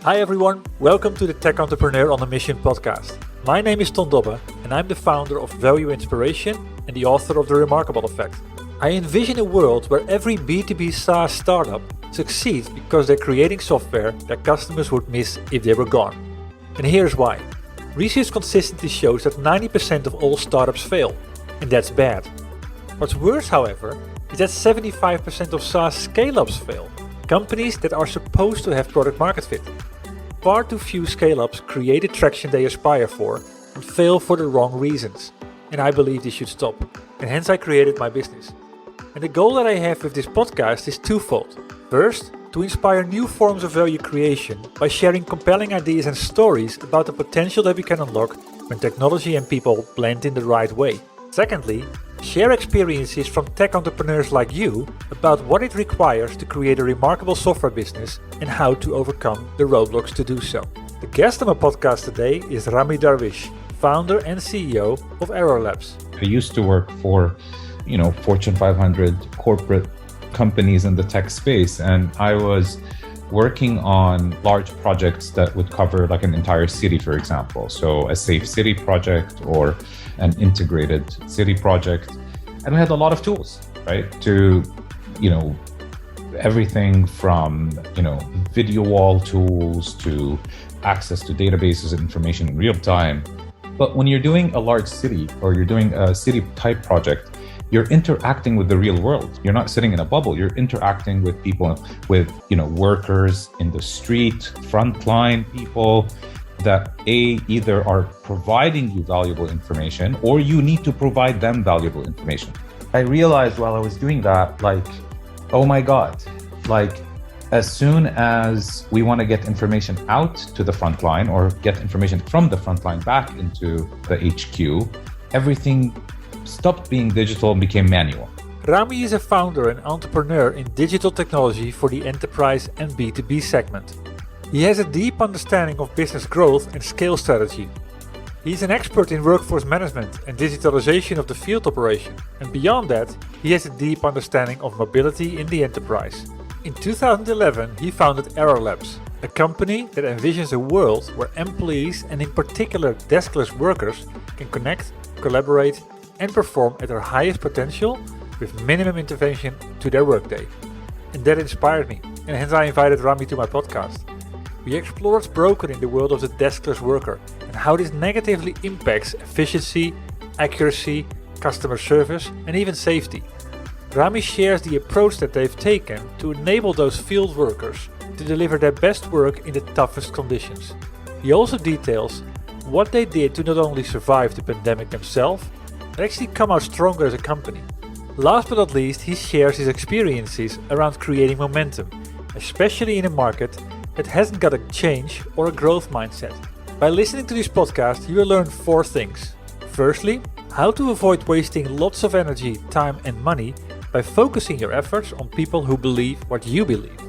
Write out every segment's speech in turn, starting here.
Hi everyone, welcome to the Tech Entrepreneur on a Mission podcast. My name is Ton Dobbe and I'm the founder of Value Inspiration and the author of The Remarkable Effect. I envision a world where every B2B SaaS startup succeeds because they're creating software that customers would miss if they were gone. And here's why. Research consistently shows that 90% of all startups fail, and that's bad. What's worse, however, is that 75% of SaaS scale-ups fail, companies that are supposed to have product market fit. Far too few scale-ups create the traction they aspire for and fail for the wrong reasons. And I believe this should stop. And hence I created my business. And the goal that I have with this podcast is twofold. First, to inspire new forms of value creation by sharing compelling ideas and stories about the potential that we can unlock when technology and people blend in the right way. Secondly, share experiences from tech entrepreneurs like you about what it requires to create a remarkable software business and how to overcome the roadblocks to do so. The guest on my podcast today is Rami Darwish, founder and CEO of Error Labs. I used to work for, Fortune 500 corporate companies in the tech space, and I was working on large projects that would cover like an entire city, for example. So a safe city project or an integrated city project. And we had a lot of tools, right? To, everything from, video wall tools to access to databases and information in real time. But when you're doing a large city or you're doing a city type project, you're interacting with the real world. You're not sitting in a bubble. You're interacting with people, with workers in the street, frontline people that either are providing you valuable information or you need to provide them valuable information. I realized while I was doing that, oh my God, as soon as we want to get information out to the frontline or get information from the frontline back into the HQ, everything stopped being digital and became manual. Rami is a founder and entrepreneur in digital technology for the enterprise and B2B segment. He has a deep understanding of business growth and scale strategy. He's an expert in workforce management and digitalization of the field operation. And beyond that, he has a deep understanding of mobility in the enterprise. In 2011, he founded Error Labs, a company that envisions a world where employees and in particular deskless workers can connect, collaborate, and perform at their highest potential with minimum intervention to their workday. And that inspired me, and hence I invited Rami to my podcast. We explore what's broken in the world of the deskless worker and how this negatively impacts efficiency, accuracy, customer service, and even safety. Rami shares the approach that they've taken to enable those field workers to deliver their best work in the toughest conditions. He also details what they did to not only survive the pandemic themselves, but actually come out stronger as a company. Last but not least, he shares his experiences around creating momentum, especially in a market that hasn't got a change or a growth mindset. By listening to this podcast, you will learn 4 things. Firstly, how to avoid wasting lots of energy, time and money by focusing your efforts on people who believe what you believe.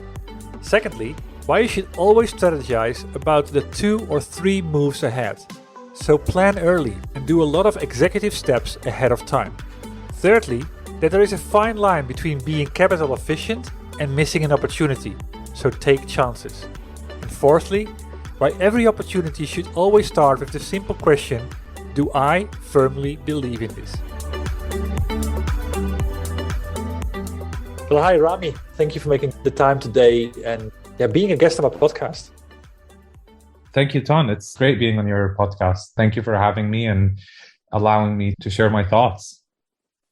Secondly, why you should always strategize about the 2 or 3 moves ahead. So plan early and do a lot of executive steps ahead of time. Thirdly, that there is a fine line between being capital efficient and missing an opportunity, so take chances. And fourthly, why every opportunity should always start with the simple question, do I firmly believe in this? Well, hi Rami, thank you for making the time today and being a guest on my podcast. Thank you, Ton. It's great being on your podcast. Thank you for having me and allowing me to share my thoughts.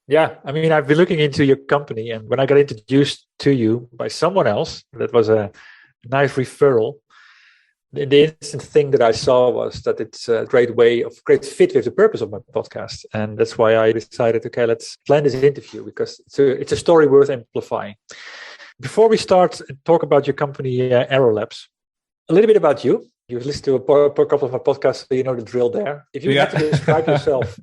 Yeah, I've been looking into your company, and when I got introduced to you by someone else, that was a nice referral. The instant thing that I saw was that it's a great fit with the purpose of my podcast. And that's why I decided, okay, let's plan this interview because it's a story worth amplifying. Before we start and talk about your company, Error Labs, a little bit about you. You've listened to a couple of my podcasts, so you know the drill there. If you had to describe yourself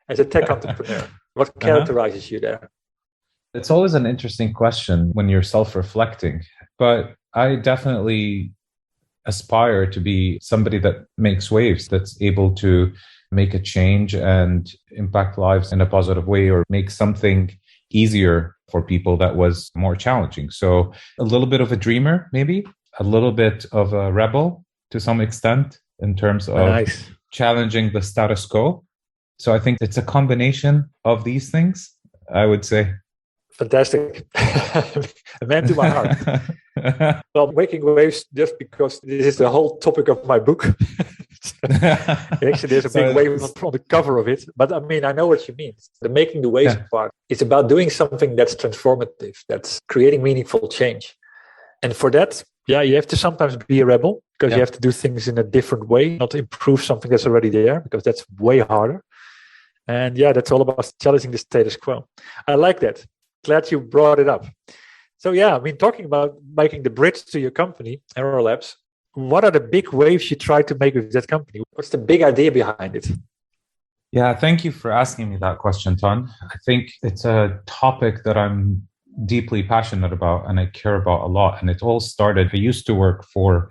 as a tech entrepreneur, what characterizes you there? It's always an interesting question when you're self-reflecting, but I definitely aspire to be somebody that makes waves, that's able to make a change and impact lives in a positive way or make something easier for people that was more challenging. So a little bit of a dreamer, maybe a little bit of a rebel, to some extent in terms of Nice. challenging the status quo. So I think it's a combination of these things, I would say. Fantastic. A man to my heart. Well, making waves, just because this is the whole topic of my book. Actually, there's a big wave on the cover of it. But I mean, I know what you mean. The making the waves part, it's about doing something that's transformative, that's creating meaningful change. And for that, you have to sometimes be a rebel, because you have to do things in a different way, not improve something that's already there, because that's way harder. And that's all about challenging the status quo. I like that. Glad you brought it up. So talking about making the bridge to your company, Error Labs, what are the big waves you try to make with that company? What's the big idea behind it? Yeah, thank you for asking me that question, Ton. I think it's a topic that I'm deeply passionate about and I care about a lot. And it all started, I used to work for,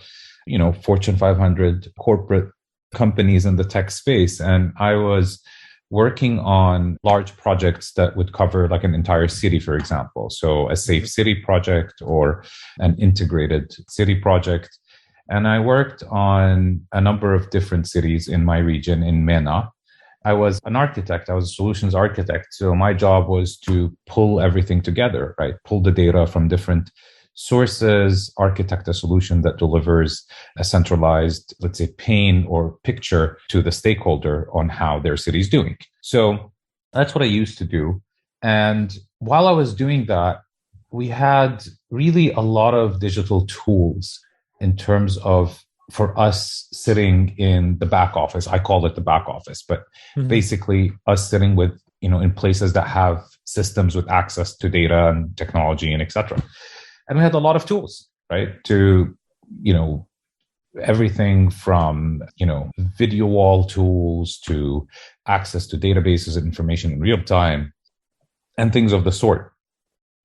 Fortune 500 corporate companies in the tech space. And I was working on large projects that would cover like an entire city, for example. So a safe city project or an integrated city project. And I worked on a number of different cities in my region in MENA. I was an architect. I was a solutions architect. So my job was to pull everything together, right? Pull the data from different sources, architect a solution that delivers a centralized, let's say, pane or picture to the stakeholder on how their city is doing. So that's what I used to do. And while I was doing that, we had really a lot of digital tools in terms of, for us sitting in the back office. I call it the back office, but basically us sitting with, in places that have systems with access to data and technology and etc. And we had a lot of tools, right? To, everything from, video wall tools to access to databases and information in real time and things of the sort.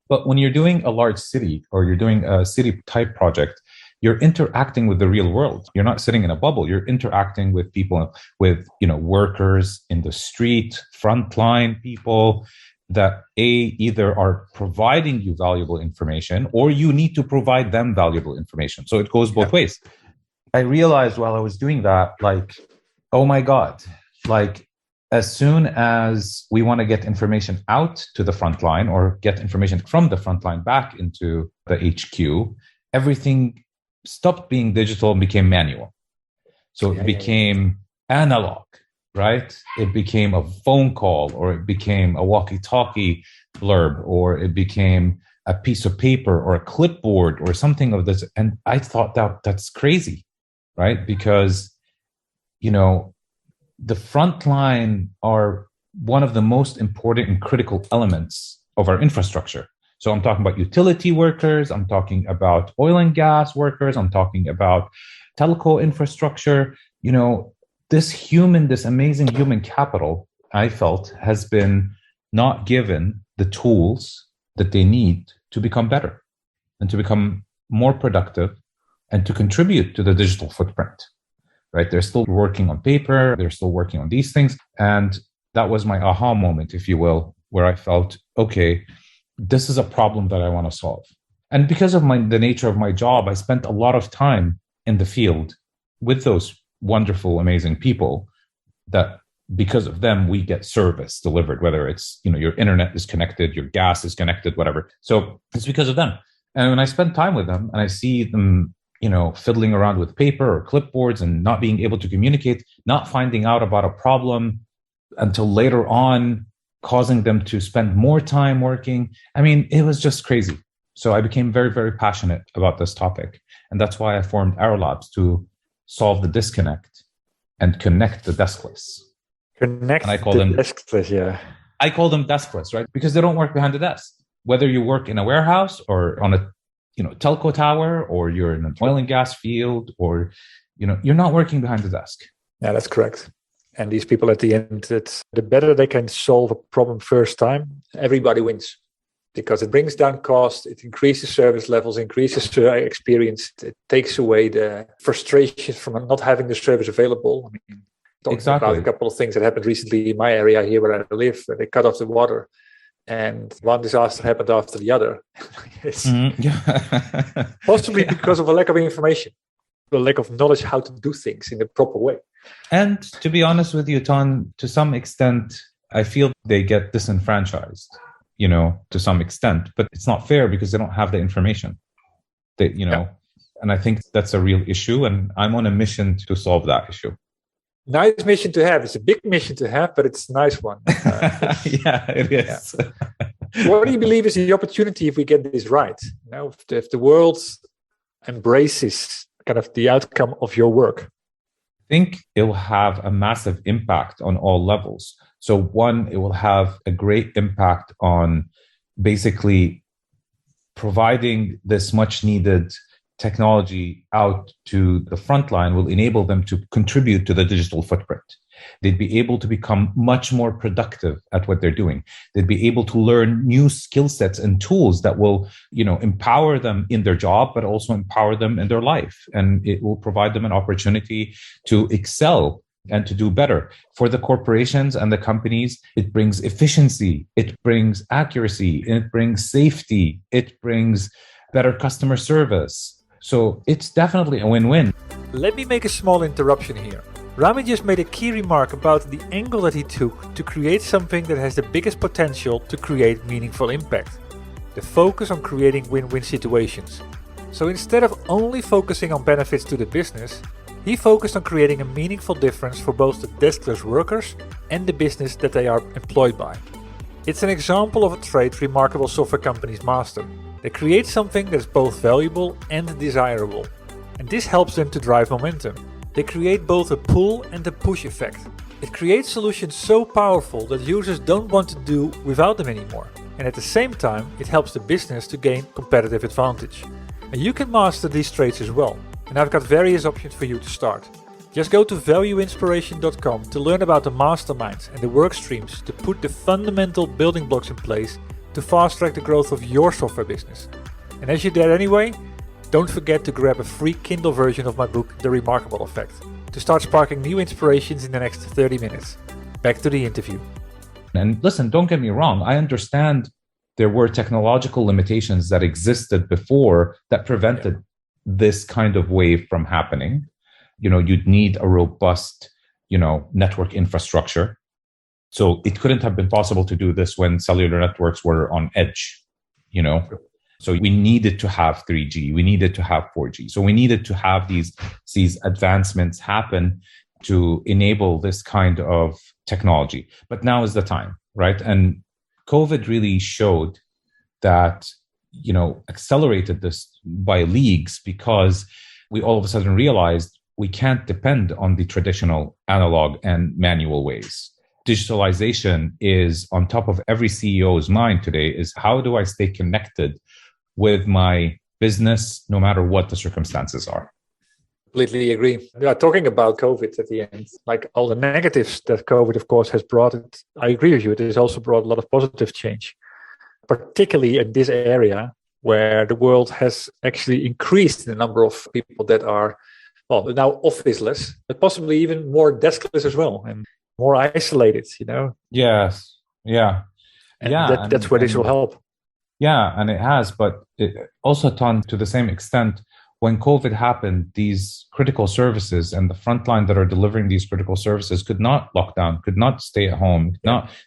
But when you're doing a large city or you're doing a city type project, you're interacting with the real world. You're not sitting in a bubble. You're interacting with people, with, workers in the street, frontline people that either are providing you valuable information or you need to provide them valuable information. So it goes both ways. I realized while I was doing that, oh my God, as soon as we want to get information out to the front line or get information from the front line back into the HQ, everything stopped being digital and became manual. So it became analog, right? It became a phone call, or it became a walkie-talkie blurb, or it became a piece of paper or a clipboard or something of this. And I thought that's crazy, right? Because, the front line are one of the most important and critical elements of our infrastructure. So I'm talking about utility workers, I'm talking about oil and gas workers, I'm talking about telco infrastructure. This amazing human capital, I felt, has been not given the tools that they need to become better and to become more productive and to contribute to the digital footprint, right? They're still working on paper, they're still working on these things. And that was my aha moment, if you will, where I felt, okay, this is a problem that I want to solve. And because of the nature of my job, I spent a lot of time in the field with those wonderful, amazing people that because of them, we get service delivered, whether it's, your internet is connected, your gas is connected, whatever. So it's because of them. And when I spend time with them and I see them, fiddling around with paper or clipboards and not being able to communicate, not finding out about a problem until later on, causing them to spend more time working. I mean, it was just crazy. So I became very, very passionate about this topic. And that's why I formed Error Labs, to solve the disconnect and connect the deskless. Deskless. I call them deskless, right? Because they don't work behind the desk. Whether you work in a warehouse or on a telco tower, or you're in an oil and gas field, or you're not working behind the desk. Yeah, that's correct. And these people at the end, it's the better they can solve a problem first time, everybody wins, because it brings down cost, it increases service levels, increases experience, it takes away the frustration from not having the service available. I mean, talking about a couple of things that happened recently in my area here where I live, where they cut off the water, and one disaster happened after the other. Possibly because of a lack of information. the lack of knowledge how to do things in the proper way. And to be honest with you, Ton, to some extent, I feel they get disenfranchised, to some extent, but it's not fair because they don't have the information. And I think that's a real issue. And I'm on a mission to solve that issue. Nice mission to have. It's a big mission to have, but it's a nice one. Yeah, it is. Yeah. What do you believe is the opportunity if we get this right? If the world embraces kind of the outcome of your work? I think it will have a massive impact on all levels. So one, it will have a great impact on basically providing this much needed technology out to the front line will enable them to contribute to the digital footprint. They'd be able to become much more productive at what they're doing. They'd be able to learn new skill sets and tools that will, empower them in their job, but also empower them in their life. And it will provide them an opportunity to excel and to do better. For the corporations and the companies, it brings efficiency, it brings accuracy, it brings safety, it brings better customer service. So it's definitely a win-win. Let me make a small interruption here. Rami just made a key remark about the angle that he took to create something that has the biggest potential to create meaningful impact. The focus on creating win-win situations. So instead of only focusing on benefits to the business, he focused on creating a meaningful difference for both the deskless workers and the business that they are employed by. It's an example of a trait remarkable software companies master. They create something that's both valuable and desirable. And this helps them to drive momentum. They create both a pull and a push effect. It creates solutions so powerful that users don't want to do without them anymore. And at the same time, it helps the business to gain competitive advantage. And you can master these traits as well. And I've got various options for you to start. Just go to valueinspiration.com to learn about the masterminds and the work streams to put the fundamental building blocks in place to fast track the growth of your software business. And as you're there anyway, don't forget to grab a free Kindle version of my book, The Remarkable Effect, to start sparking new inspirations in the next 30 minutes. Back to the interview. And listen, don't get me wrong. I understand there were technological limitations that existed before that prevented this kind of wave from happening. You'd need a robust, network infrastructure. So it couldn't have been possible to do this when cellular networks were on edge, So we needed to have 3G, we needed to have 4G. So we needed to have these advancements happen to enable this kind of technology. But now is the time, right? And COVID really showed that, accelerated this by leagues because we all of a sudden realized we can't depend on the traditional analog and manual ways. Digitalization is on top of every CEO's mind today is how do I stay connected with my business no matter what the circumstances are? Completely agree. We are talking about COVID at the end, like all the negatives that COVID, of course, has brought. I agree with you. It has also brought a lot of positive change, particularly in this area where the world has actually increased the number of people that are, now officeless, but possibly even more deskless as well and more isolated, Yes. Yeah. And that's where this will help. Yeah, and it has, but it also turned to the same extent when COVID happened, these critical services and the frontline that are delivering these critical services could not lock down, could not stay at home.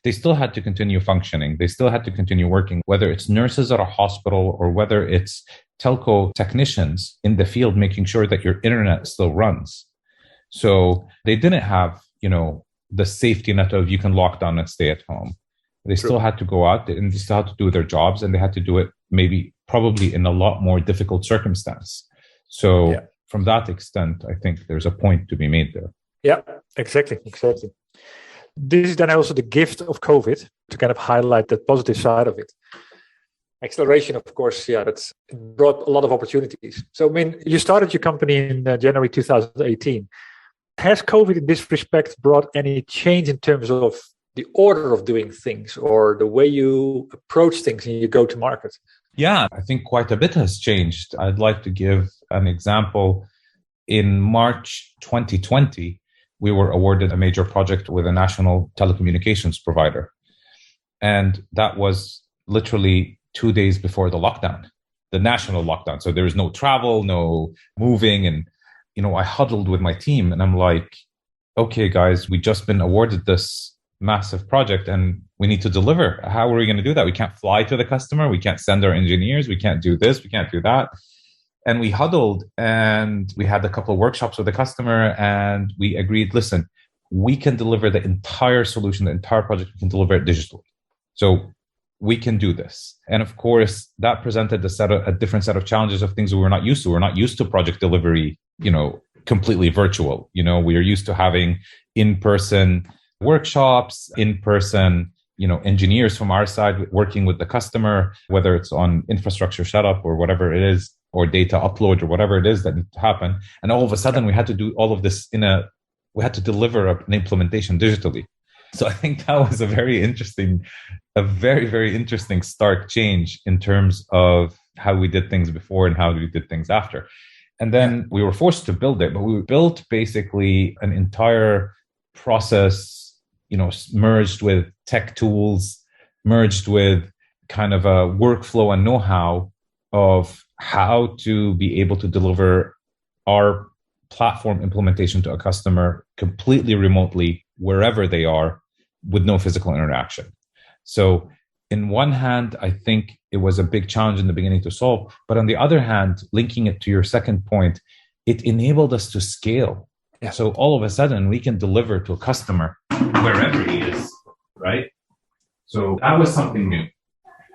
They still had to continue functioning. They still had to continue working, whether it's nurses at a hospital or whether it's telco technicians in the field, making sure that your internet still runs. So they didn't have, the safety net of you can lock down and stay at home. They still had to go out and they still had to do their jobs, and they had to do it probably in a lot more difficult circumstance. So from that extent, I think there's a point to be made there. Yeah, exactly. This is then also the gift of COVID to kind of highlight the positive side of it. Acceleration, of course, that's brought a lot of opportunities. So, you started your company in January 2018. Has COVID in this respect brought any change in terms of the order of doing things or the way you approach things and you go to market? Yeah, I think quite a bit has changed. I'd like to give an example. In March 2020, we were awarded a major project with a national telecommunications provider. And that was literally 2 days before the lockdown, the national lockdown. So there was no travel, no moving. And, I huddled with my team and I'm like, okay, guys, we just been awarded this massive project and we need to deliver. How are we going to do that? We can't fly to the customer. We can't send our engineers. We can't do this. We can't do that. And we huddled and we had a couple of workshops with the customer and we agreed, listen, we can deliver the entire solution, the entire project, we can deliver it digitally. So we can do this. And of course, that presented a different set of challenges of things that we're not used to. We're not used to project delivery, completely virtual. We are used to having in-person workshops, in-person, engineers from our side working with the customer, whether it's on infrastructure setup or whatever it is, or data upload or whatever it is that needs to happen. And all of a sudden we had to do all of this we had to deliver an implementation digitally. So I think that was a very, very interesting stark change in terms of how we did things before and how we did things after. And then we were forced to build it, but we built basically an entire process, merged with tech tools, merged with kind of a workflow and know-how of how to be able to deliver our platform implementation to a customer completely remotely, wherever they are, with no physical interaction. So in one hand, I think it was a big challenge in the beginning to solve. But on the other hand, linking it to your second point, it enabled us to scale. Yeah. So all of a sudden, we can deliver to a customer wherever he is, right? So that was something new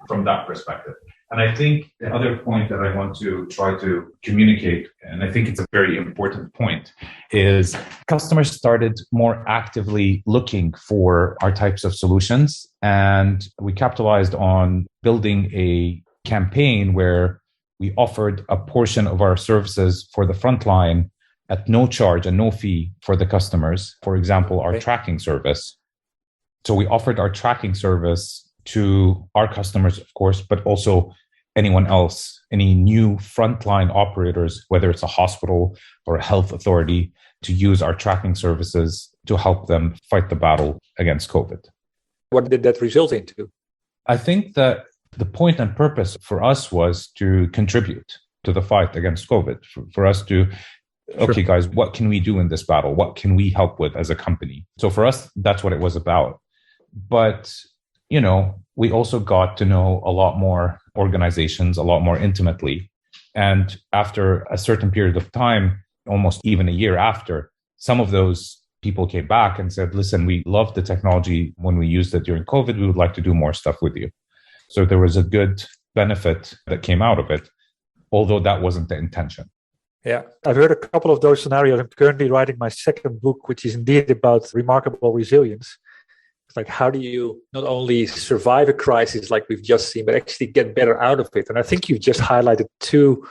from that perspective. And I think the other point that I want to try to communicate, and I think it's a very important point, is customers started more actively looking for our types of solutions. And we capitalized on building a campaign where we offered a portion of our services for the frontline at no charge and no fee for the customers. For example, our tracking service. So we offered our tracking service to our customers, of course, but also anyone else, any new frontline operators, whether it's a hospital or a health authority, to use our tracking services to help them fight the battle against COVID. What did that result into? I think that the point and purpose for us was to contribute to the fight against COVID, for us to, okay, guys, what can we do in this battle? What can we help with as a company? So for us, that's what it was about. But, we also got to know a lot more organizations a lot more intimately. And after a certain period of time, almost even a year after, some of those people came back and said, listen, we loved the technology when we used it during COVID. We would like to do more stuff with you. So there was a good benefit that came out of it, although that wasn't the intention. Yeah, I've heard a couple of those scenarios. I'm currently writing my second book, which is indeed about remarkable resilience. It's like, how do you not only survive a crisis like we've just seen, but actually get better out of it? And I think you've just highlighted two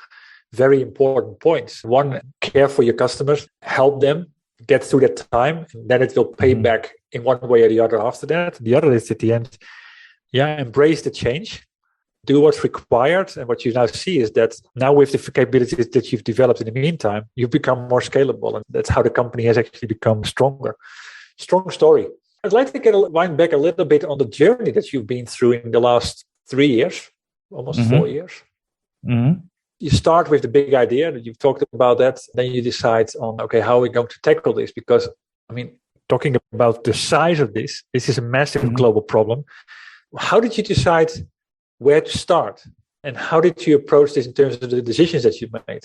very important points. One, care for your customers, help them get through that time, and then it will pay back in one way or the other after that. The other is at the end, embrace the change, do what's required. And what you now see is that now with the capabilities that you've developed in the meantime, you've become more scalable. And that's how the company has actually become stronger. Strong story. I'd like to wind back a little bit on the journey that you've been through in the last 3 years, almost 4 years. Mm-hmm. You start with the big idea that you've talked about that. Then you decide on, okay, how are we going to tackle this? Because, talking about the size of this is a massive global problem. How did you decide where to start? And how did you approach this in terms of the decisions that you made?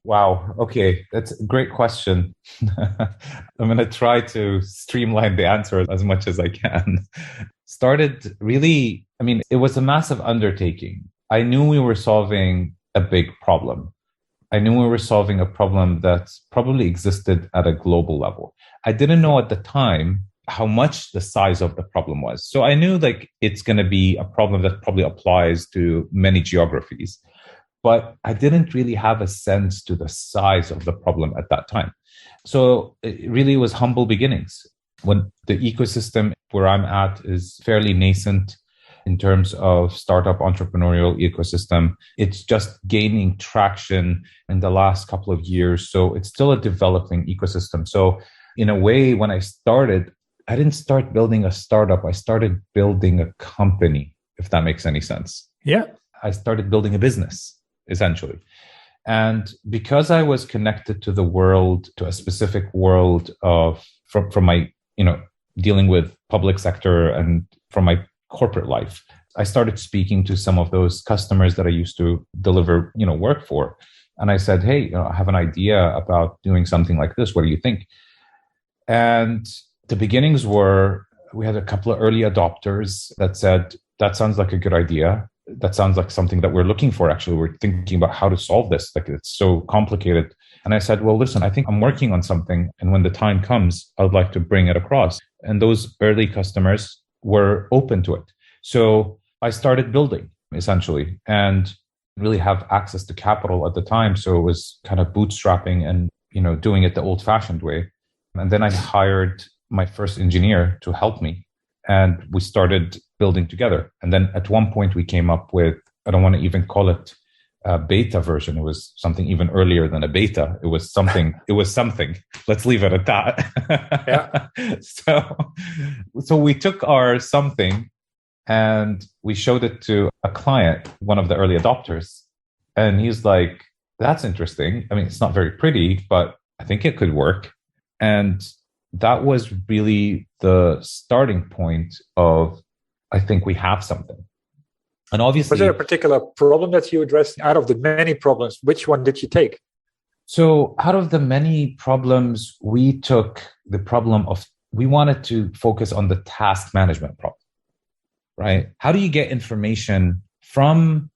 Wow. Okay. That's a great question. I'm going to try to streamline the answer as much as I can. Started really, it was a massive undertaking. I knew we were solving a big problem. I knew we were solving a problem that probably existed at a global level. I didn't know at the time how much the size of the problem was. So I knew it's going to be a problem that probably applies to many geographies. But I didn't really have a sense to the size of the problem at that time. So it really was humble beginnings. When the ecosystem where I'm at is fairly nascent in terms of startup entrepreneurial ecosystem, it's just gaining traction in the last couple of years. So it's still a developing ecosystem. So in a way, when I started, I didn't start building a startup. I started building a company, if that makes any sense. Yeah. I started building a business, essentially. And because I was connected to the world, to a specific world of from my, dealing with public sector and from my corporate life, I started speaking to some of those customers that I used to deliver, work for. And I said, hey, I have an idea about doing something like this. What do you think? And the beginnings were, we had a couple of early adopters that said, that sounds like a good idea. That sounds like something that we're looking for. Actually, we're thinking about how to solve this. Like, it's so complicated. And I said, well, listen, I think I'm working on something. And when the time comes, I would like to bring it across. And those early customers were open to it. So I started building essentially and really have access to capital at the time. So it was kind of bootstrapping and, doing it the old fashioned way. And then I hired my first engineer to help me. And we started building together. And then at one point we came up with, I don't want to even call it a beta version. It was something even earlier than a beta. It was something. Let's leave it at that. Yeah. So we took our something and we showed it to a client, one of the early adopters. And he's like, that's interesting. I mean, it's not very pretty, but I think it could work. And that was really the starting point of, I think we have something. And obviously, was there a particular problem that you addressed out of the many problems? Which one did you take? So out of the many problems, we took the problem of, we wanted to focus on the task management problem, right? How do you get information from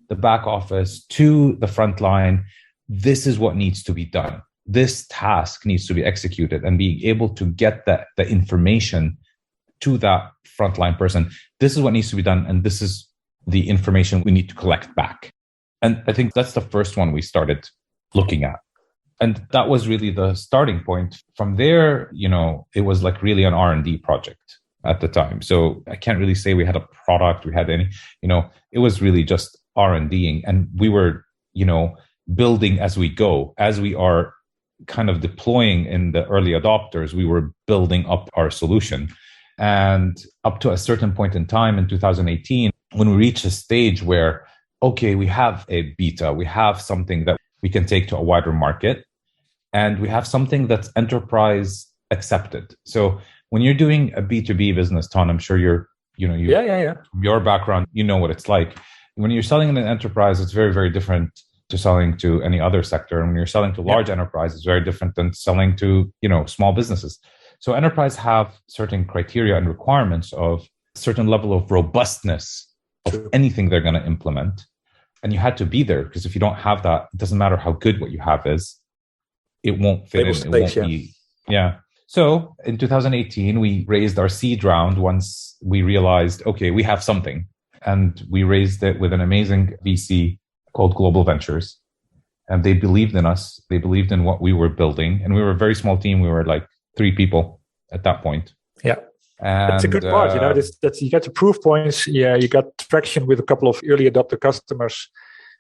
the back office to the front line? This is what needs to be done. This task needs to be executed, and being able to get the information to that frontline person. This is what needs to be done, and this is the information we need to collect back. And I think that's the first one we started looking at. And that was really the starting point. From there, it was like really an R&D project at the time. So I can't really say we had a product, we had any, it was really just R&Ding. And we were, building as we go. As we are kind of deploying in the early adopters, we were building up our solution. And up to a certain point in time in 2018, when we reached a stage where, okay, we have a beta, we have something that we can take to a wider market, and we have something that's enterprise accepted. So when you're doing a B2B business, Ton, I'm sure your background, what it's like. When you're selling in an enterprise, it's very, very different to selling to any other sector. And when you're selling to large enterprise, it's very different than selling to, small businesses. So enterprise have certain criteria and requirements of certain level of robustness of anything they're going to implement. And you had to be there, because if you don't have that, it doesn't matter how good what you have is, it won't fit in. It won't be. Yeah. So in 2018, we raised our seed round once we realized, okay, we have something. And we raised it with an amazing VC called Global Ventures. And they believed in us. They believed in what we were building. And we were a very small team. We were like 3 people at that point. Yeah. And that's a good part. That's you got the proof points. Yeah, you got traction with a couple of early adopter customers.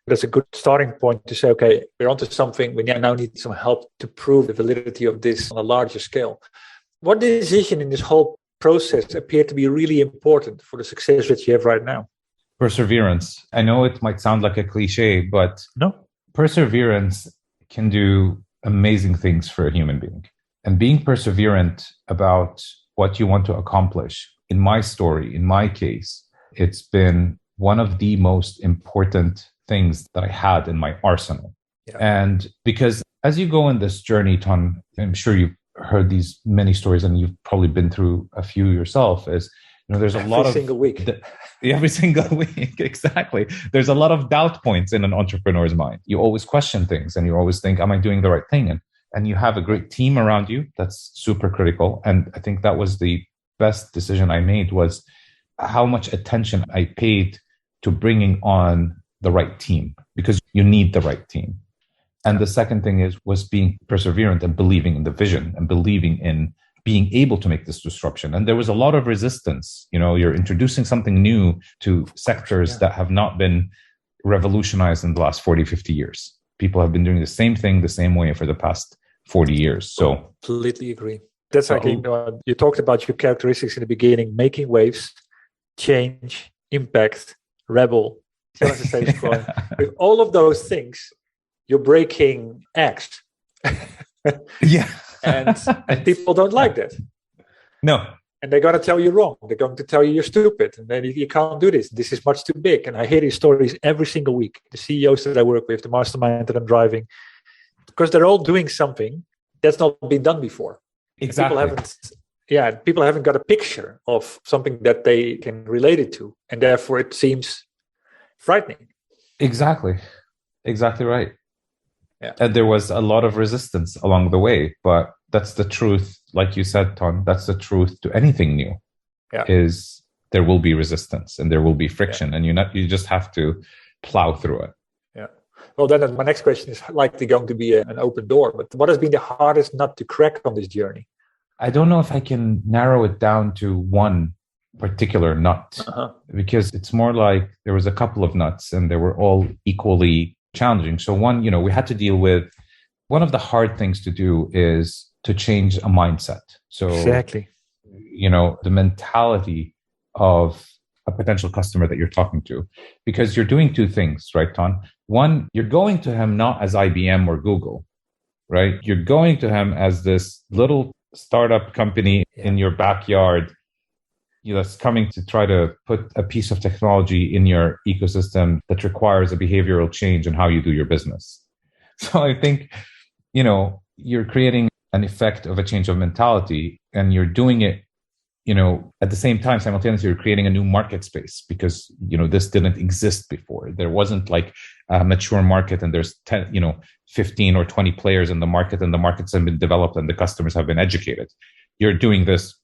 That's a good starting point to say, okay, we're onto something. We now need some help to prove the validity of this on a larger scale. What decision in this whole process appeared to be really important for the success that you have right now? Perseverance. I know it might sound like a cliche, but no, perseverance can do amazing things for a human being. And being perseverant about what you want to accomplish, in my story, in my case, it's been one of the most important things that I had in my arsenal. Yeah. And because as you go in this journey, Ton, I'm sure you've heard these many stories and you've probably been through a few yourself, is, there's a lot of... Every single week. Every single week, exactly. There's a lot of doubt points in an entrepreneur's mind. You always question things and you always think, am I doing the right thing? And you have a great team around you. That's super critical. And I think that was the best decision I made, was how much attention I paid to bringing on the right team, because you need the right team. And the second thing was being perseverant and believing in the vision and believing in being able to make this disruption. And there was a lot of resistance. You're introducing something new to sectors that have not been revolutionized in the last 40, 50 years. People have been doing the same thing the same way for the past 40 years. So completely agree. That's like, you talked about your characteristics in the beginning: making waves, change, impact, rebel, with all of those things, you're breaking X. Yeah. and people don't like that. No. And they're going to tell you wrong. They're going to tell you you're stupid. And then you can't do this. This is much too big. And I hear these stories every single week. The CEOs that I work with, the mastermind that I'm driving, because they're all doing something that's not been done before. Exactly. People haven't got a picture of something that they can relate it to. And therefore it seems frightening. Exactly right. Yeah. And there was a lot of resistance along the way, but that's the truth. Like you said, Ton, that's the truth to anything new. Yeah. Is there will be resistance and there will be friction, and you just have to plow through it. Yeah. Well, then my next question is likely going to be an open door, but what has been the hardest nut to crack on this journey? I don't know if I can narrow it down to one particular nut, because it's more like there was a couple of nuts and they were all equally challenging. So one, we had to deal with, one of the hard things to do is to change a mindset. So exactly, the mentality of a potential customer that you're talking to, because you're doing two things, right, Ton? One, you're going to him not as IBM or Google, right? You're going to him as this little startup company in your backyard that's coming to try to put a piece of technology in your ecosystem that requires a behavioral change in how you do your business. So I think, you're creating an effect of a change of mentality, and you're doing it, at the same time, simultaneously, you're creating a new market space, because, this didn't exist before. There wasn't like a mature market and there's 10, 15 or 20 players in the market, and the markets have been developed and the customers have been educated. You're doing this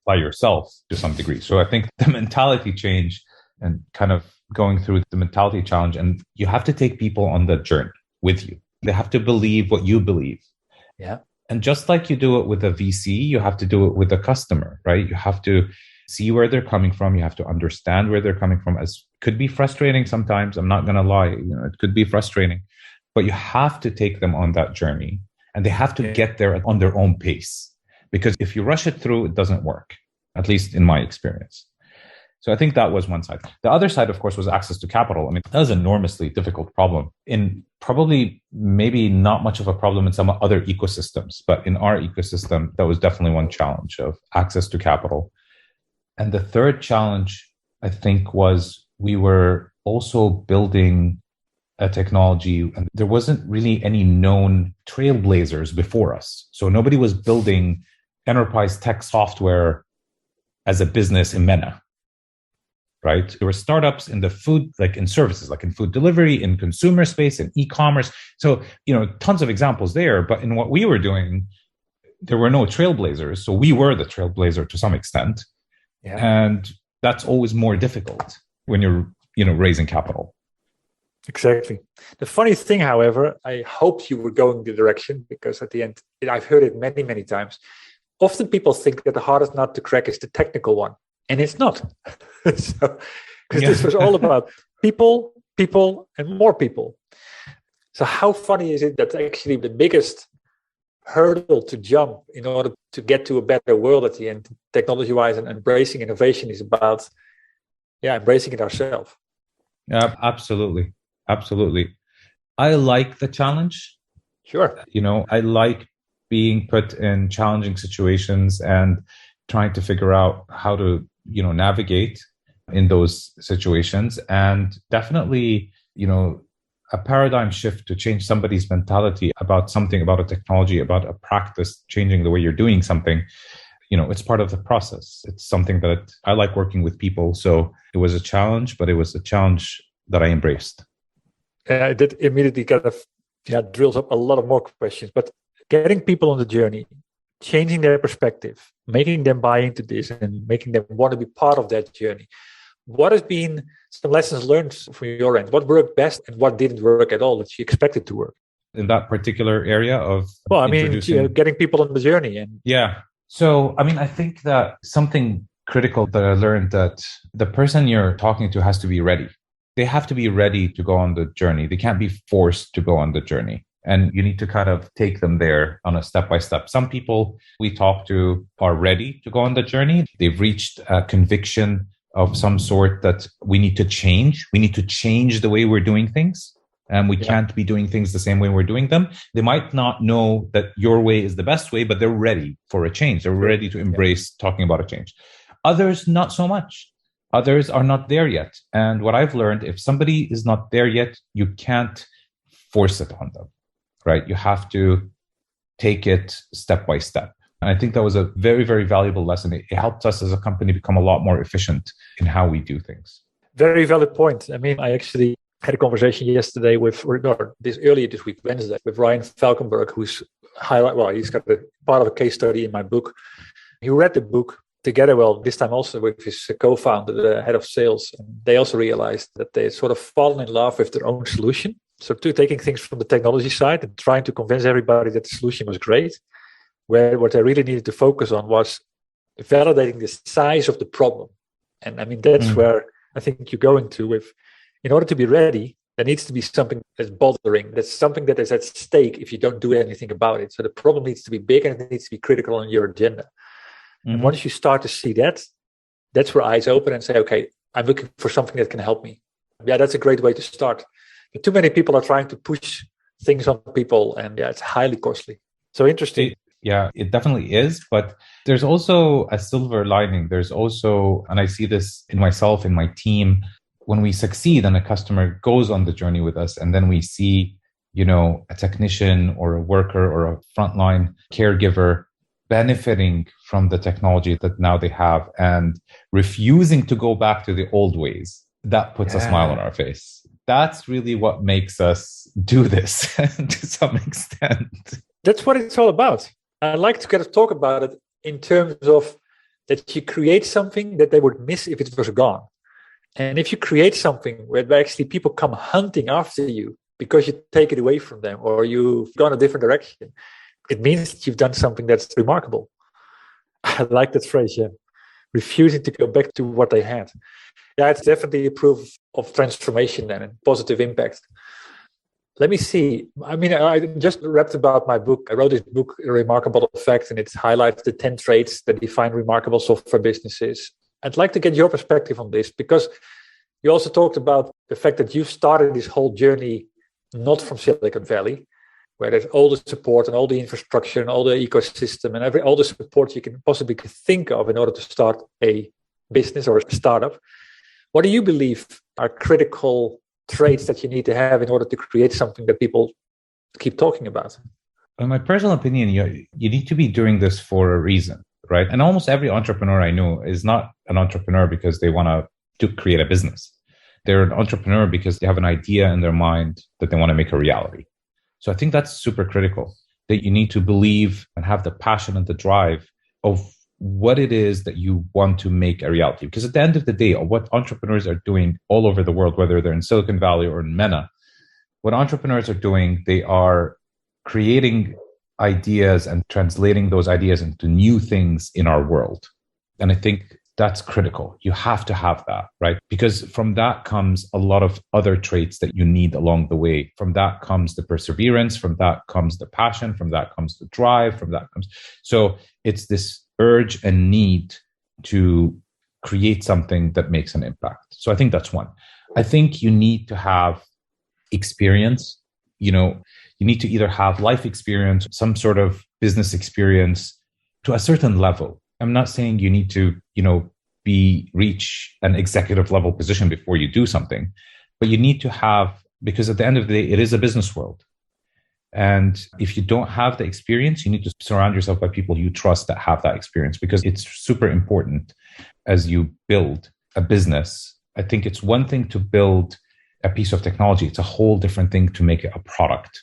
by yourself to some degree. So I think the mentality change and kind of going through the mentality challenge, and you have to take people on that journey with you. They have to believe what you believe. Yeah. And just like you do it with a VC, you have to do it with a customer, right? You have to see where they're coming from. You have to understand where they're coming from. As could be frustrating sometimes. I'm not going to lie. It could be frustrating, but you have to take them on that journey, and they have to get there on their own pace. Because if you rush it through, it doesn't work, at least in my experience. So I think that was one side. The other side, of course, was access to capital. I mean, that was an enormously difficult problem. In probably maybe not much of a problem in some other ecosystems, but in our ecosystem, that was definitely one challenge of access to capital. And the third challenge, I think, was we were also building a technology, and there wasn't really any known trailblazers before us. So nobody was building enterprise tech software as a business in MENA, right? There were startups in the food, like in services, like in food delivery, in consumer space, in e-commerce. So, tons of examples there. But in what we were doing, there were no trailblazers. So we were the trailblazer to some extent. Yeah. And that's always more difficult when you're, raising capital. Exactly. The funny thing, however, I hoped you were going the direction, because at the end, I've heard it many, many times. Often people think that the hardest nut to crack is the technical one, and it's not. This was all about people, and more people. So how funny is it that actually the biggest hurdle to jump in order to get to a better world at the end, technology-wise, and embracing innovation is about, embracing it ourselves. Yeah, absolutely. I like the challenge. Sure. I like being put in challenging situations and trying to figure out how to, navigate in those situations. And definitely, a paradigm shift to change somebody's mentality about something, about a technology, about a practice, changing the way you're doing something, it's part of the process. It's something that I like working with people. So it was a challenge, but it was a challenge that I embraced. It did immediately kind of drills up a lot of more questions, but getting people on the journey, changing their perspective, making them buy into this and making them want to be part of that journey. What has been some lessons learned from your end? What worked best and what didn't work at all that you expected to work? In that particular area of getting people on the journey. And yeah. So, I think that something critical that I learned, that the person you're talking to has to be ready. They have to be ready to go on the journey. They can't be forced to go on the journey. And you need to kind of take them there on a step-by-step. Some people we talk to are ready to go on the journey. They've reached a conviction of some sort that we need to change. We need to change the way we're doing things. And we can't be doing things the same way we're doing them. They might not know that your way is the best way, but they're ready for a change. They're ready to embrace talking about a change. Others, not so much. Others are not there yet. And what I've learned, if somebody is not there yet, you can't force it on them, right? You have to take it step by step. And I think that was a very, very valuable lesson. It helped us as a company become a lot more efficient in how we do things. Very valid point. I mean, I actually had a conversation yesterday earlier this week, Wednesday, with Ryan Falkenberg, who's he's got a part of a case study in my book. He read the book together, this time also with his co-founder, the head of sales. And they also realized that they sort of fallen in love with their own solution. So taking things from the technology side and trying to convince everybody that the solution was great, where what they really needed to focus on was validating the size of the problem. And I mean, that's where I think you're going to with, in order to be ready, there needs to be something that's bothering. That's something that is at stake if you don't do anything about it. So the problem needs to be big and it needs to be critical on your agenda. And once you start to see that, that's where eyes open and say, okay, I'm looking for something that can help me. Yeah, that's a great way to start. But too many people are trying to push things on people, and it's highly costly. So interesting. Yeah, it definitely is. But there's also a silver lining. There's also, and I see this in myself, in my team, when we succeed and a customer goes on the journey with us, and then we see, a technician or a worker or a frontline caregiver benefiting from the technology that now they have and refusing to go back to the old ways, that puts a smile on our face. That's really what makes us do this to some extent. That's what it's all about. I like to kind of talk about it in terms of that you create something that they would miss if it was gone. And if you create something where actually people come hunting after you because you take it away from them or you've gone a different direction, it means that you've done something that's remarkable. I like that phrase, refusing to go back to what they had. Yeah, it's definitely a proof of transformation and positive impact. Let me see. I mean, I just wrapped about my book. I wrote this book, A Remarkable Effect, and it highlights the 10 traits that define remarkable software businesses. I'd like to get your perspective on this, because you also talked about the fact that you started this whole journey not from Silicon Valley, where there's all the support and all the infrastructure and all the ecosystem and all the support you can possibly think of in order to start a business or a startup. What do you believe are critical traits that you need to have in order to create something that people keep talking about? In my personal opinion, you need to be doing this for a reason, right? And almost every entrepreneur I know is not an entrepreneur because they want to create a business. They're an entrepreneur because they have an idea in their mind that they want to make a reality. So I think that's super critical, that you need to believe and have the passion and the drive of what it is that you want to make a reality. Because at the end of the day, what entrepreneurs are doing all over the world, whether they're in Silicon Valley or in MENA, what entrepreneurs are doing, they are creating ideas and translating those ideas into new things in our world. And I think that's critical. You have to have that, right? Because from that comes a lot of other traits that you need along the way. From that comes the perseverance, from that comes the passion, from that comes the drive, from that comes. So it's this urge and need to create something that makes an impact. So I think that's one. I think you need to have experience. You need to either have life experience, some sort of business experience to a certain level. I'm not saying you need to, reach an executive level position before you do something, but you need to have, because at the end of the day, it is a business world. And if you don't have the experience, you need to surround yourself by people you trust that have that experience, because it's super important as you build a business. I think it's one thing to build a piece of technology. It's a whole different thing to make it a product,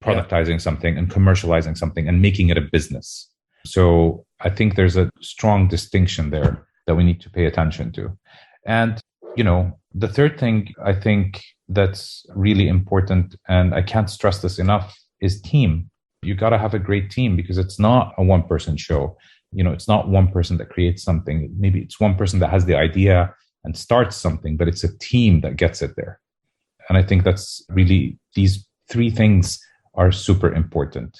productizing something and commercializing something and making it a business. So I think there's a strong distinction there that we need to pay attention to. And, the third thing I think that's really important, and I can't stress this enough, is team. You got to have a great team, because it's not a one-person show. It's not one person that creates something. Maybe it's one person that has the idea and starts something, but it's a team that gets it there. And I think that's really, these three things are super important.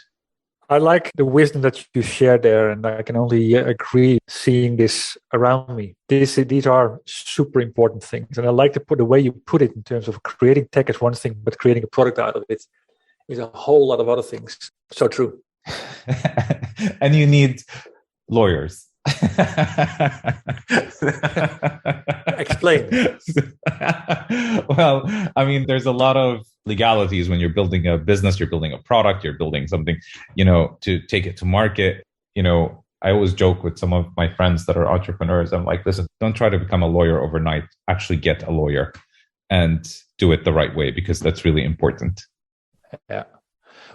I like the wisdom that you share there, and I can only agree seeing this around me. These are super important things. And I like the way you put it in terms of creating tech is one thing, but creating a product out of it is a whole lot of other things. So true. And you need lawyers. Explain. Well, I mean, there's a lot of legalities when you're building a business, you're building a product, you're building something, to take it to market. I always joke with some of my friends that are entrepreneurs. I'm like, listen, don't try to become a lawyer overnight. Actually get a lawyer and do it the right way, because that's really important. Yeah.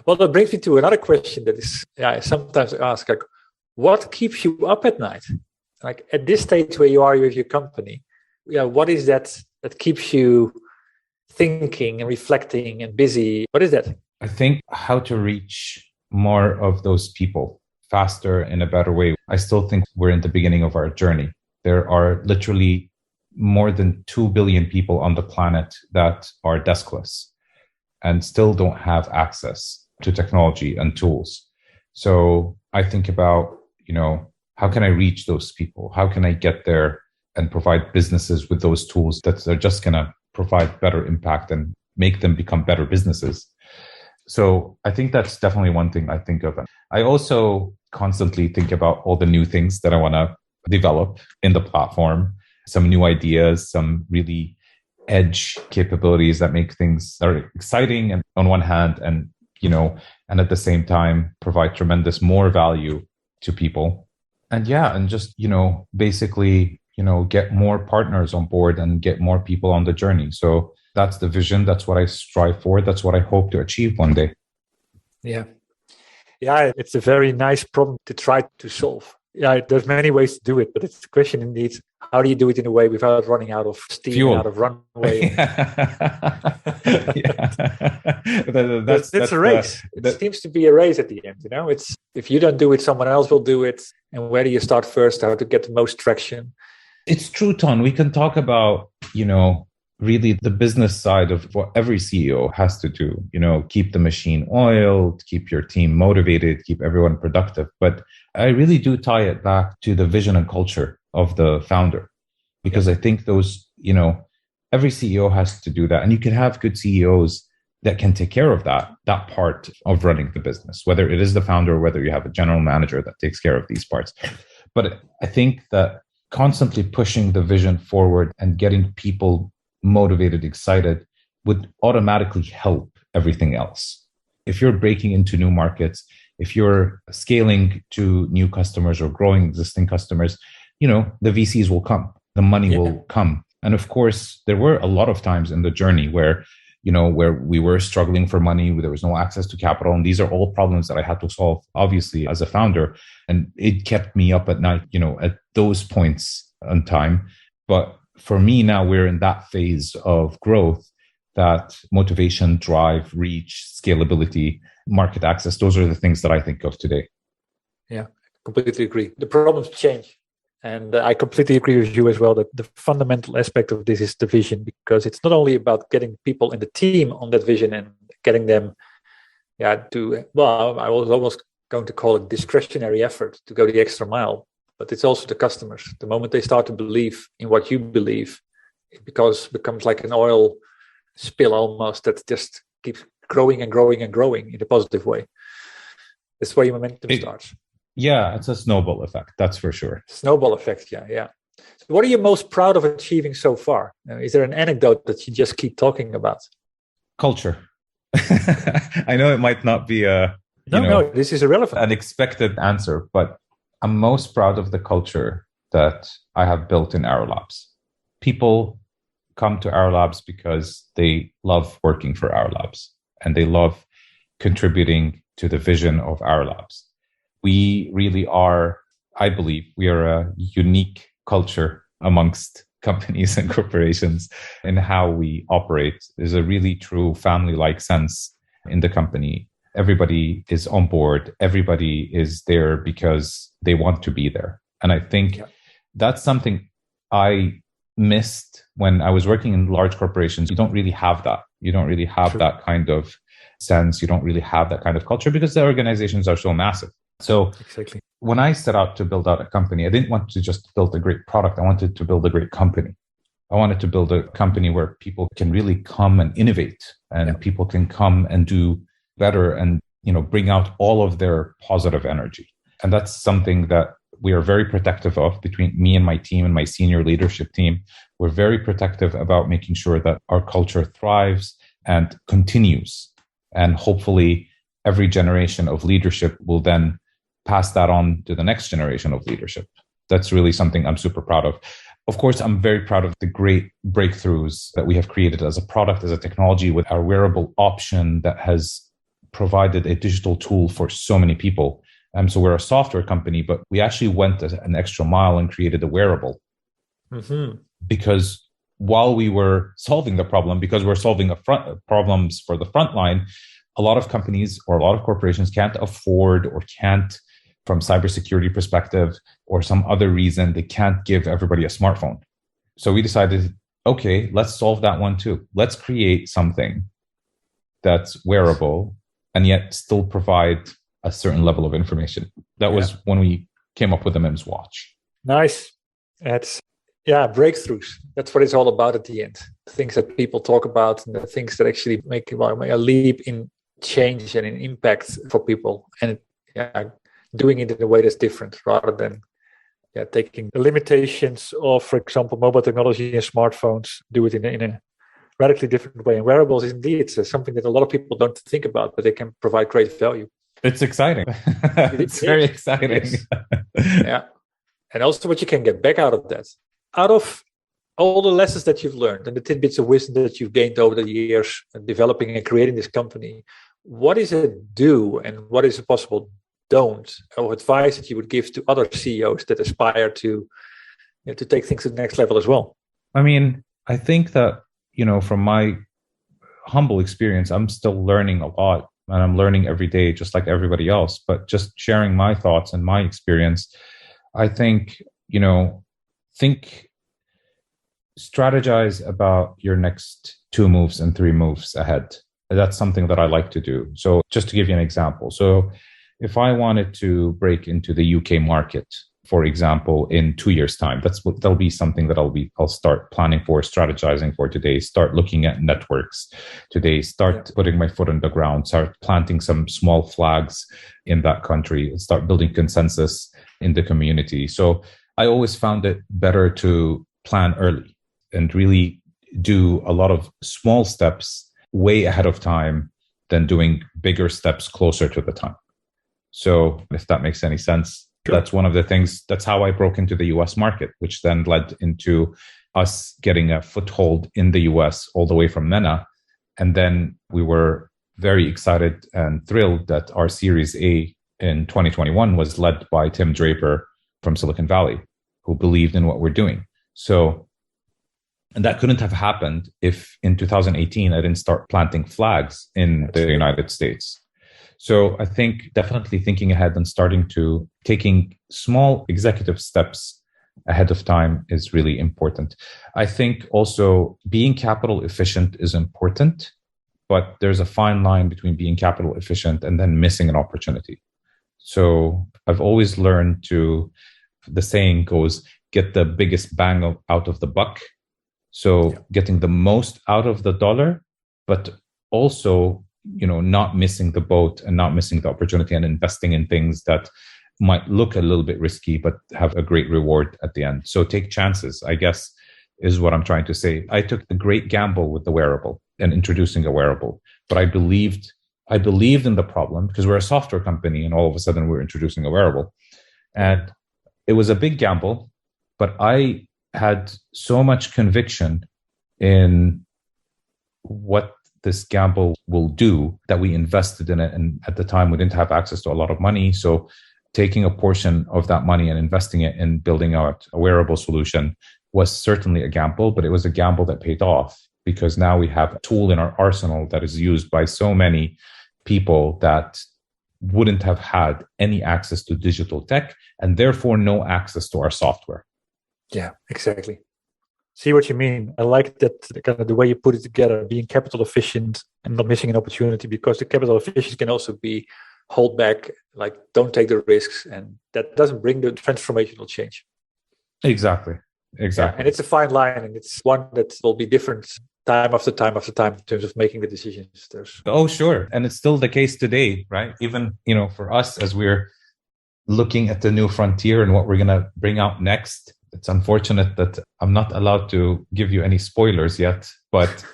Well, that brings me to another question that is, I sometimes ask, like, what keeps you up at night? Like at this stage where you are with your company, what is that keeps you thinking and reflecting and busy? What is that? I think how to reach more of those people faster in a better way. I still think we're in the beginning of our journey. There are literally more than 2 billion people on the planet that are deskless and still don't have access to technology and tools. So I think about, how can I reach those people? How can I get there and provide businesses with those tools that are just going to provide better impact and make them become better businesses? So I think that's definitely one thing I think of. I also constantly think about all the new things that I want to develop in the platform, some new ideas, some really edge capabilities that make things that are exciting and on one hand, and at the same time provide tremendous more value to people. And just, basically, get more partners on board and get more people on the journey. So that's the vision. That's what I strive for. That's what I hope to achieve one day. Yeah. Yeah, it's a very nice problem to try to solve. Yeah, there's many ways to do it, but it's the question indeed, how do you do it in a way without running out of steam, fuel, out of runway? That's a race. It seems to be a race at the end. It's if you don't do it, someone else will do it. And where do you start first? How to get the most traction? It's true, Ton. We can talk about, really the business side of what every CEO has to do, keep the machine oiled, keep your team motivated, keep everyone productive. But I really do tie it back to the vision and culture of the founder, because I think those, every CEO has to do that. And you can have good CEOs that can take care of that part of running the business, whether it is the founder, or whether you have a general manager that takes care of these parts. But I think that constantly pushing the vision forward and getting people motivated, excited would automatically help everything else. If you're breaking into new markets, if you're scaling to new customers or growing existing customers, the VCs will come, the money will come. And of course, there were a lot of times in the journey where we were struggling for money, there was no access to capital. And these are all problems that I had to solve, obviously, as a founder. And it kept me up at night, at those points in time. But for me now, we're in that phase of growth, that motivation, drive, reach, scalability, market access. Those are the things that I think of today. Yeah, completely agree. The problems change. And I completely agree with you as well that the fundamental aspect of this is the vision, because it's not only about getting people in the team on that vision and getting them to, I was almost going to call it discretionary effort to go the extra mile. But it's also the customers. The moment they start to believe in what you believe, it becomes like an oil spill almost that just keeps growing and growing and growing in a positive way. That's where your momentum starts. Yeah, it's a snowball effect. That's for sure. Snowball effect. Yeah. So what are you most proud of achieving so far? Is there an anecdote that you just keep talking about? Culture. I know it might not be this is irrelevant. An expected answer, but I'm most proud of the culture that I have built in our labs. People come to our labs because they love working for our labs and they love contributing to the vision of our labs. We really are, I believe, we are a unique culture amongst companies and corporations in how we operate. There's a really true family-like sense in the company. Everybody is on board. Everybody is there because they want to be there. And I think that's something I missed when I was working in large corporations. You don't really have that. You don't really have that kind of sense. You don't really have that kind of culture because the organizations are so massive. So Exactly. when I set out to build out a company, I didn't want to just build a great product. I wanted to build a great company. I wanted to build a company where people can really come and innovate, and people can come and do better and, bring out all of their positive energy. And that's something that we are very protective of between me and my team and my senior leadership team. We're very protective about making sure that our culture thrives and continues. And hopefully every generation of leadership will then pass that on to the next generation of leadership. That's really something I'm super proud of. Of course, I'm very proud of the great breakthroughs that we have created as a product, as a technology, with our wearable option that has provided a digital tool for so many people. So we're a software company, but we actually went an extra mile and created a wearable. Mm-hmm. Because while we were solving the problem, because we're solving problems for the front line, a lot of companies or a lot of corporations can't afford or can't, from cybersecurity perspective or some other reason, they can't give everybody a smartphone. So we decided, okay, let's solve that one too. Let's create something that's wearable and yet still provide a certain level of information. That was when we came up with the MIMS watch. Nice. That's breakthroughs. That's what it's all about at the end. The things that people talk about and the things that actually make a leap in change and in impact for people. And doing it in a way that's different rather than taking the limitations of, for example, mobile technology and smartphones, do it in a radically different way. And wearables, indeed, it's something that a lot of people don't think about, but they can provide great value. It's exciting. It's very exciting. Yes. And also what you can get back out of that. Out of all the lessons that you've learned and the tidbits of wisdom that you've gained over the years developing and creating this company, what is a do and what is a possible don't or advice that you would give to other CEOs that aspire to take things to the next level as well? I mean, I think that, from my humble experience, I'm still learning a lot and I'm learning every day, just like everybody else, but just sharing my thoughts and my experience. I think, strategize about your next 2 moves and 3 moves ahead. That's something that I like to do. So just to give you an example. So if I wanted to break into the UK market, for example, in 2 years' time, that'll be something that I'll start planning for, strategizing for today, start looking at networks today, start putting my foot on the ground, start planting some small flags in that country, start building consensus in the community. So I always found it better to plan early and really do a lot of small steps way ahead of time than doing bigger steps closer to the time. So if that makes any sense, that's one of the things. That's how I broke into the US market, which then led into us getting a foothold in the US all the way from MENA. And then we were very excited and thrilled that our Series A in 2021 was led by Tim Draper from Silicon Valley, who believed in what we're doing. So, and that couldn't have happened if in 2018 I didn't start planting flags in the United States. So I think definitely thinking ahead and taking small executive steps ahead of time is really important. I think also being capital efficient is important, but there's a fine line between being capital efficient and then missing an opportunity. So I've always learned the saying goes, get the biggest bang out of the buck. So getting the most out of the dollar, but also not missing the boat and not missing the opportunity and investing in things that might look a little bit risky, but have a great reward at the end. So take chances, I guess, is what I'm trying to say. I took a great gamble with the wearable and introducing a wearable, but I believed in the problem because we're a software company and all of a sudden we're introducing a wearable. And it was a big gamble, but I had so much conviction in what this gamble will do that we invested in it. And at the time, we didn't have access to a lot of money. So taking a portion of that money and investing it in building out a wearable solution was certainly a gamble, but it was a gamble that paid off because now we have a tool in our arsenal that is used by so many people that wouldn't have had any access to digital tech and therefore no access to our software. Yeah, exactly. See what you mean. I like that kind of the way you put it together, being capital efficient and not missing an opportunity, because the capital efficiency can also be hold back, like don't take the risks, and that doesn't bring the transformational change. Exactly. Yeah, and it's a fine line, and it's one that will be different time after time after time in terms of making the decisions. Oh, sure. And it's still the case today, right? Even, for us, as we're looking at the new frontier and what we're going to bring out next, it's unfortunate that I'm not allowed to give you any spoilers yet, but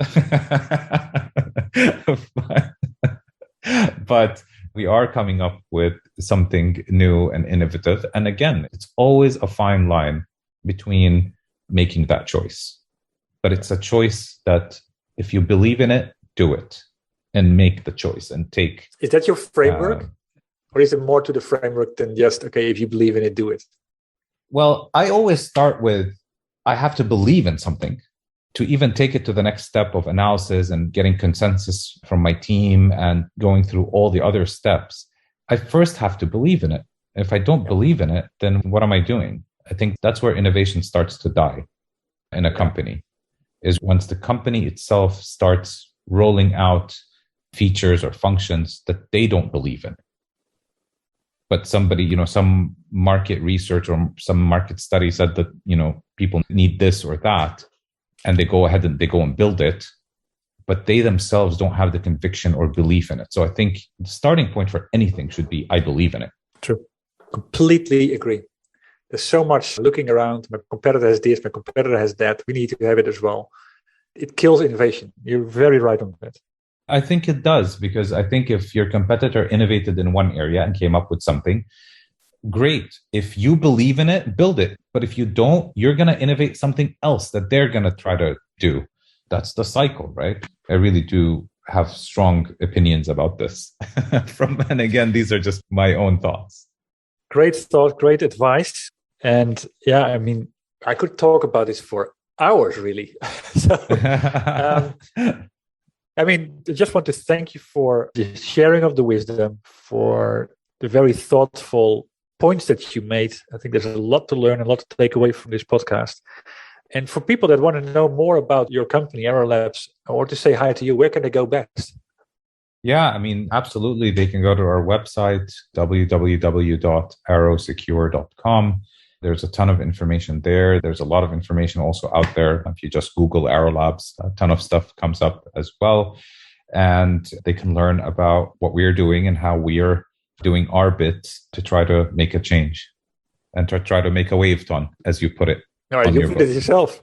but we are coming up with something new and innovative. And again, it's always a fine line between making that choice. But it's a choice that if you believe in it, do it and make the choice and take. Is that your framework? Or is it more to the framework than just, okay, if you believe in it, do it? Well, I always start with, I have to believe in something to even take it to the next step of analysis and getting consensus from my team and going through all the other steps. I first have to believe in it. If I don't believe in it, then what am I doing? I think that's where innovation starts to die in a company, is once the company itself starts rolling out features or functions that they don't believe in. But somebody, some market research or some market study said that, people need this or that, and they go ahead and they go and build it, but they themselves don't have the conviction or belief in it. So I think the starting point for anything should be, I believe in it. True. Completely agree. There's so much looking around. My competitor has this, my competitor has that. We need to have it as well. It kills innovation. You're very right on that. I think it does, because I think if your competitor innovated in one area and came up with something, great. If you believe in it, build it. But if you don't, you're going to innovate something else that they're going to try to do. That's the cycle, right? I really do have strong opinions about this. And again, these are just my own thoughts. Great thought, great advice. And yeah, I could talk about this for hours, really. I just want to thank you for the sharing of the wisdom, for the very thoughtful points that you made. I think there's a lot to learn, a lot to take away from this podcast. And for people that want to know more about your company, Arrow Labs, or to say hi to you, where can they go best? Yeah, absolutely. They can go to our website, www.arrowsecure.com. There's a ton of information there. There's a lot of information also out there. If you just Google Arrow Labs, a ton of stuff comes up as well. And they can learn about what we're doing and how we are doing our bit to try to make a change and to try to make a wave, Ton, as you put it. All right, you put it yourself.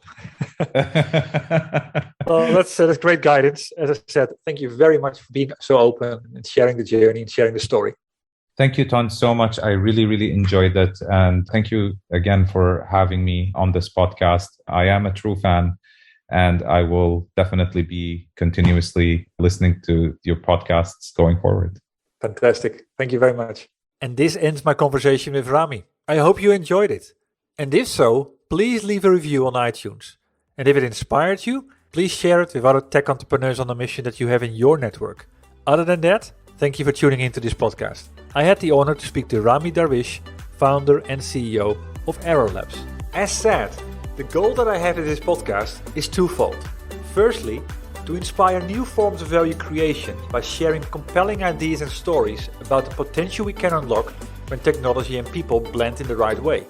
Well, that's great guidance. As I said, thank you very much for being so open and sharing the journey and sharing the story. Thank you, Ton, so much. I really, really enjoyed it. And thank you again for having me on this podcast. I am a true fan, and I will definitely be continuously listening to your podcasts going forward. Fantastic. Thank you very much. And this ends my conversation with Rami. I hope you enjoyed it. And if so, please leave a review on iTunes. And if it inspired you, please share it with other tech entrepreneurs on a mission that you have in your network. Other than that, thank you for tuning into this podcast. I had the honor to speak to Rami Darwish, founder and CEO of Arrow Labs. As said, the goal that I have with this podcast is twofold. Firstly, to inspire new forms of value creation by sharing compelling ideas and stories about the potential we can unlock when technology and people blend in the right way.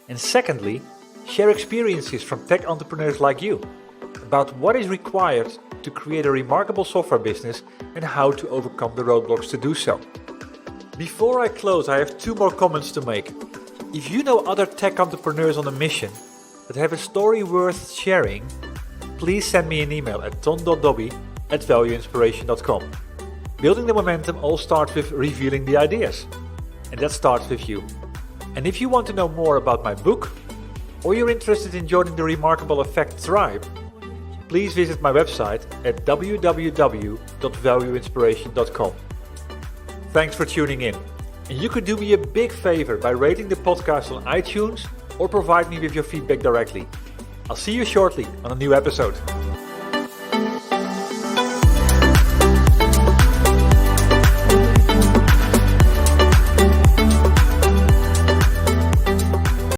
And secondly, share experiences from tech entrepreneurs like you about what is required to create a remarkable software business and how to overcome the roadblocks to do so. Before I close, I have two more comments to make. If you know other tech entrepreneurs on a mission that have a story worth sharing, please send me an email at ton.dobby@valueinspiration.com. Building the momentum all starts with revealing the ideas. And that starts with you. And if you want to know more about my book, or you're interested in joining the Remarkable Effect tribe, please visit my website at www.valueinspiration.com. Thanks for tuning in. And you could do me a big favor by rating the podcast on iTunes or provide me with your feedback directly. I'll see you shortly on a new episode.